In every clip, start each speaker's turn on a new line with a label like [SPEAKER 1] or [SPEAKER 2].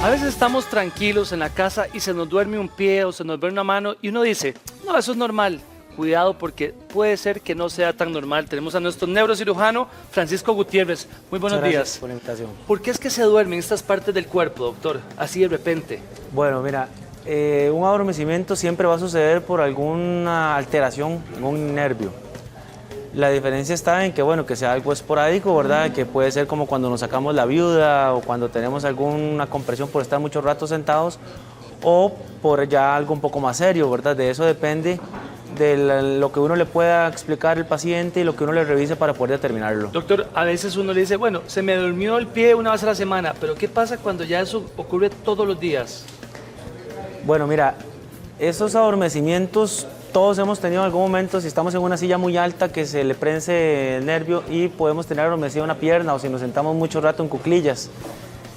[SPEAKER 1] A veces estamos tranquilos en la casa y se nos duerme un pie o se nos duerme una mano y uno dice, no, eso es normal. Cuidado porque puede ser que no sea tan normal. Tenemos a nuestro neurocirujano Francisco Gutiérrez. Muy buenos días.
[SPEAKER 2] Gracias por la invitación.
[SPEAKER 1] ¿Por qué es que se duermen estas partes del cuerpo, doctor? Así de repente.
[SPEAKER 2] Bueno, mira, un adormecimiento siempre va a suceder por alguna alteración en un nervio. La diferencia está en que, bueno, que sea algo esporádico, ¿verdad? Que puede ser como cuando nos sacamos la viuda o cuando tenemos alguna compresión por estar mucho rato sentados o por ya algo un poco más serio, ¿verdad? De eso depende de lo que uno le pueda explicar al paciente y lo que uno le revise para poder determinarlo.
[SPEAKER 1] Doctor, a veces uno le dice, bueno, se me durmió el pie una vez a la semana, pero ¿qué pasa cuando ya eso ocurre todos los días?
[SPEAKER 2] Bueno, mira, esos adormecimientos todos hemos tenido en algún momento, si estamos en una silla muy alta que se le prense el nervio y podemos tener adormecida una pierna o si nos sentamos mucho rato en cuclillas.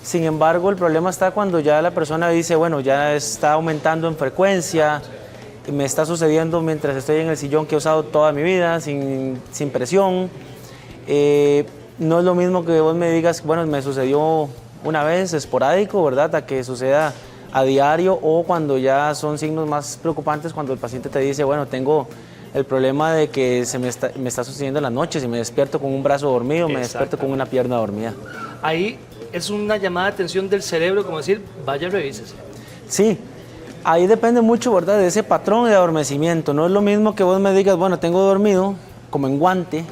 [SPEAKER 2] Sin embargo, el problema está cuando ya la persona dice, bueno, ya está aumentando en frecuencia, me está sucediendo mientras estoy en el sillón que he usado toda mi vida, sin presión. No es lo mismo que vos me digas, bueno, me sucedió una vez, esporádico, ¿verdad? A que suceda a diario o cuando ya son signos más preocupantes, cuando el paciente te dice, bueno, tengo el problema de que me está sucediendo en las noches y me despierto con un brazo dormido, me despierto con una pierna dormida.
[SPEAKER 1] Ahí es una llamada de atención del cerebro, como decir, vaya, revísese.
[SPEAKER 2] Sí, ahí depende mucho, ¿verdad?, de ese patrón de adormecimiento. No es lo mismo que vos me digas, bueno, tengo dormido, como en guante,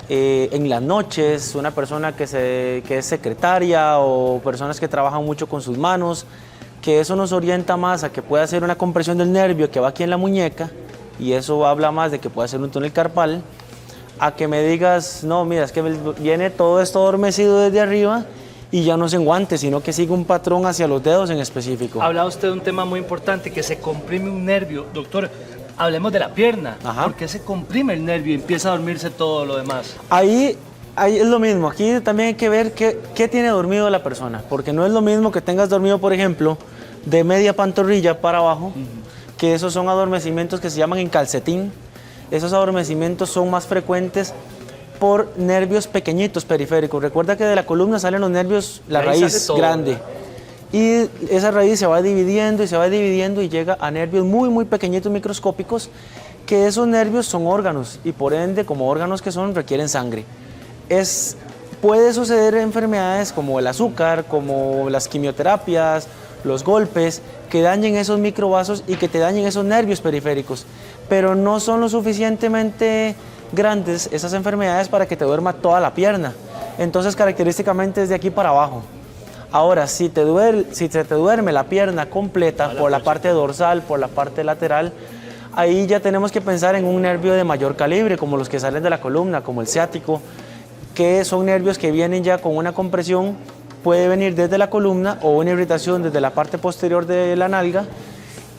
[SPEAKER 2] en las noches, una persona que es secretaria o personas que trabajan mucho con sus manos, que eso nos orienta más a que pueda ser una compresión del nervio que va aquí en la muñeca y eso habla más de que puede ser un túnel carpal, a que me digas, no, mira, es que viene todo esto adormecido desde arriba y ya no es en guante, sino que sigue un patrón hacia los dedos en específico.
[SPEAKER 1] Hablaba usted de un tema muy importante, que se comprime un nervio. Doctor, hablemos de la pierna.
[SPEAKER 2] Ajá.
[SPEAKER 1] ¿Por qué se comprime el nervio y empieza a dormirse todo lo demás?
[SPEAKER 2] Ahí es lo mismo, aquí también hay que ver qué tiene dormido la persona, porque no es lo mismo que tengas dormido, por ejemplo, de media pantorrilla para abajo, que esos son adormecimientos que se llaman en calcetín. Esos adormecimientos son más frecuentes por nervios pequeñitos periféricos. Recuerda que de la columna salen los nervios, la raíz grande, y esa raíz se va dividiendo y se va dividiendo y llega a nervios muy, muy pequeñitos, microscópicos, que esos nervios son órganos y por ende, como órganos que son, requieren sangre. Puede suceder enfermedades como el azúcar, como las quimioterapias, los golpes, que dañen esos microvasos y que te dañen esos nervios periféricos, pero no son lo suficientemente grandes esas enfermedades para que te duerma toda la pierna. Entonces, característicamente es de aquí para abajo. Ahora, si se te duerme la pierna completa por la parte dorsal, por la parte lateral, ahí ya tenemos que pensar en un nervio de mayor calibre, como los que salen de la columna, como el ciático, que son nervios que vienen ya con una compresión, puede venir desde la columna o una irritación desde la parte posterior de la nalga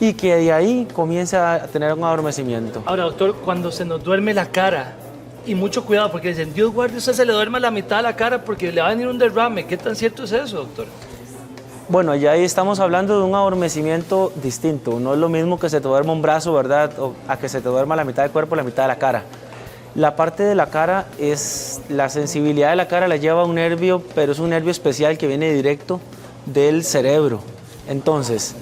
[SPEAKER 2] y que de ahí comienza a tener un adormecimiento.
[SPEAKER 1] Ahora, doctor, cuando se nos duerme la cara, y mucho cuidado, porque dicen, Dios guarde, usted se le duerme la mitad de la cara porque le va a venir un derrame. ¿Qué tan cierto es eso, doctor?
[SPEAKER 2] Bueno, ya ahí estamos hablando de un adormecimiento distinto. No es lo mismo que se te duerma un brazo, ¿verdad?, o a que se te duerma la mitad del cuerpo, la mitad de la cara. La parte de la cara la sensibilidad de la cara la lleva un nervio, pero es un nervio especial que viene directo del cerebro. Entonces,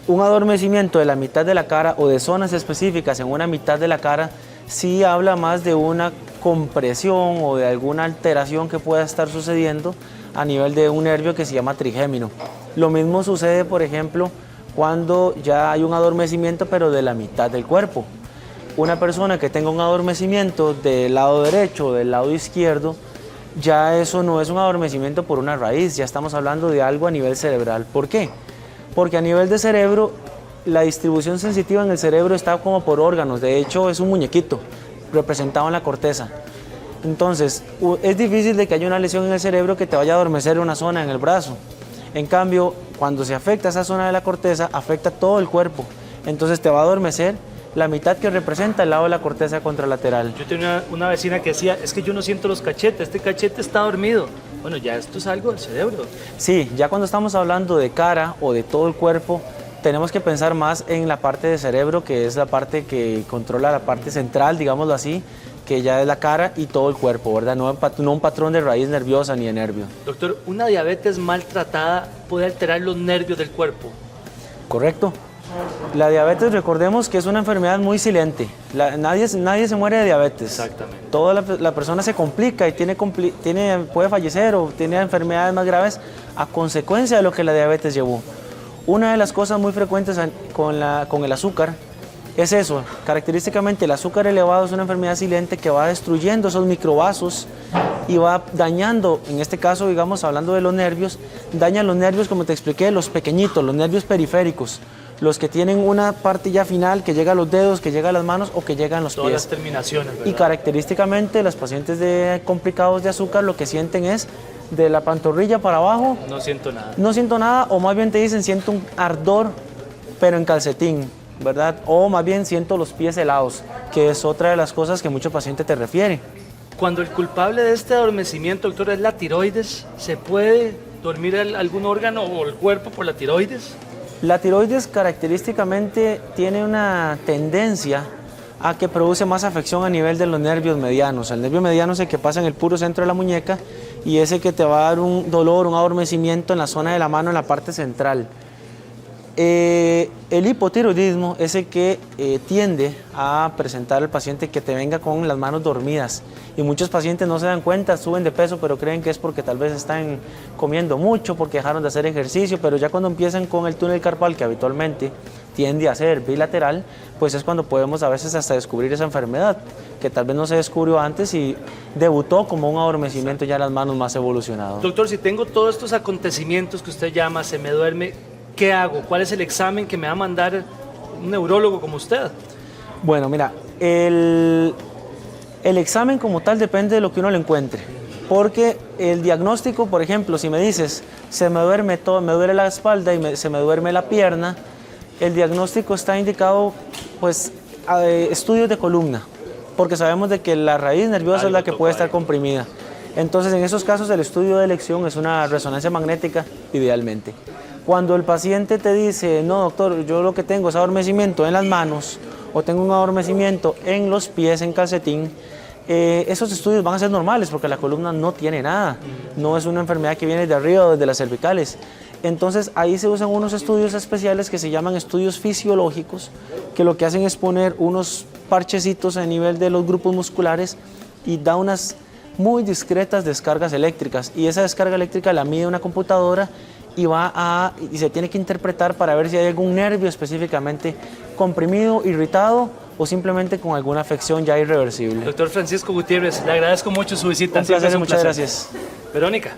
[SPEAKER 2] un adormecimiento de la mitad de la cara o de zonas específicas en una mitad de la cara sí habla más de una compresión o de alguna alteración que pueda estar sucediendo a nivel de un nervio que se llama trigémino. Lo mismo sucede, por ejemplo, cuando ya hay un adormecimiento pero de la mitad del cuerpo. Una persona que tenga un adormecimiento del lado derecho o del lado izquierdo, ya eso no es un adormecimiento por una raíz, ya estamos hablando de algo a nivel cerebral. ¿Por qué? Porque a nivel de cerebro, la distribución sensitiva en el cerebro está como por órganos, de hecho es un muñequito representado en la corteza. Entonces, es difícil de que haya una lesión en el cerebro que te vaya a adormecer una zona en el brazo. En cambio, cuando se afecta esa zona de la corteza, afecta todo el cuerpo. Entonces te va a adormecer la mitad que representa el lado de la corteza contralateral.
[SPEAKER 1] Yo tenía una vecina que decía, es que yo no siento los cachetes, este cachete está dormido. Bueno, ya esto es algo del cerebro.
[SPEAKER 2] Sí, ya cuando estamos hablando de cara o de todo el cuerpo, tenemos que pensar más en la parte del cerebro, que es la parte que controla la parte central, digámoslo así, que ya es la cara y todo el cuerpo, ¿verdad? No un patrón de raíz nerviosa ni de nervio.
[SPEAKER 1] Doctor, ¿una diabetes maltratada puede alterar los nervios del cuerpo?
[SPEAKER 2] Correcto. La diabetes, recordemos que es una enfermedad muy silente. Nadie se muere de diabetes.
[SPEAKER 1] Exactamente.
[SPEAKER 2] Toda la persona se complica y puede fallecer o tiene enfermedades más graves a consecuencia de lo que la diabetes llevó. Una de las cosas muy frecuentes con el azúcar es eso. Característicamente el azúcar elevado es una enfermedad silente que va destruyendo esos microvasos y va dañando, en este caso, digamos, hablando de los nervios, daña los nervios, como te expliqué, los pequeñitos, los nervios periféricos, los que tienen una parte ya final que llega a los dedos, que llega a las manos o que llega a los
[SPEAKER 1] Todas
[SPEAKER 2] pies.
[SPEAKER 1] las terminaciones, ¿verdad?
[SPEAKER 2] Y característicamente los pacientes complicados de azúcar lo que sienten es de la pantorrilla para abajo.
[SPEAKER 1] No siento nada.
[SPEAKER 2] No siento nada, o más bien te dicen siento un ardor, pero en calcetín, ¿verdad? O más bien siento los pies helados, que es otra de las cosas que mucho paciente te refiere.
[SPEAKER 1] Cuando el culpable de este adormecimiento, doctor, es la tiroides, ¿se puede dormir algún órgano o el cuerpo por la tiroides?
[SPEAKER 2] La tiroides característicamente tiene una tendencia a que produce más afección a nivel de los nervios medianos. El nervio mediano es el que pasa en el puro centro de la muñeca y es el que te va a dar un dolor, un adormecimiento en la zona de la mano, en la parte central. El hipotiroidismo es el que tiende a presentar al paciente que te venga con las manos dormidas y muchos pacientes no se dan cuenta, suben de peso, pero creen que es porque tal vez están comiendo mucho, porque dejaron de hacer ejercicio, pero ya cuando empiezan con el túnel carpal, que habitualmente tiende a ser bilateral, pues es cuando podemos a veces hasta descubrir esa enfermedad, que tal vez no se descubrió antes y debutó como un adormecimiento ya en las manos más evolucionado.
[SPEAKER 1] Doctor, si tengo todos estos acontecimientos que usted llama, se me duerme, ¿qué hago? ¿Cuál es el examen que me va a mandar un neurólogo como usted?
[SPEAKER 2] Bueno, mira, el examen como tal depende de lo que uno le encuentre, porque el diagnóstico, por ejemplo, si me dices, se me duerme todo, me duele la espalda y se me duerme la pierna, el diagnóstico está indicado, pues, a estudios de columna, porque sabemos de que la raíz nerviosa es la que puede estar comprimida. Entonces, en esos casos, el estudio de elección es una resonancia magnética, idealmente. Cuando el paciente te dice, no doctor, yo lo que tengo es adormecimiento en las manos o tengo un adormecimiento en los pies, en calcetín, esos estudios van a ser normales porque la columna no tiene nada, no es una enfermedad que viene de arriba o desde las cervicales. Entonces ahí se usan unos estudios especiales que se llaman estudios fisiológicos, que lo que hacen es poner unos parchecitos a nivel de los grupos musculares y da unas muy discretas descargas eléctricas y esa descarga eléctrica la mide una computadora y se tiene que interpretar para ver si hay algún nervio específicamente comprimido, irritado o simplemente con alguna afección ya irreversible.
[SPEAKER 1] Doctor Francisco Gutiérrez, le agradezco mucho su visita.
[SPEAKER 2] Un placer, muchas gracias.
[SPEAKER 1] Verónica.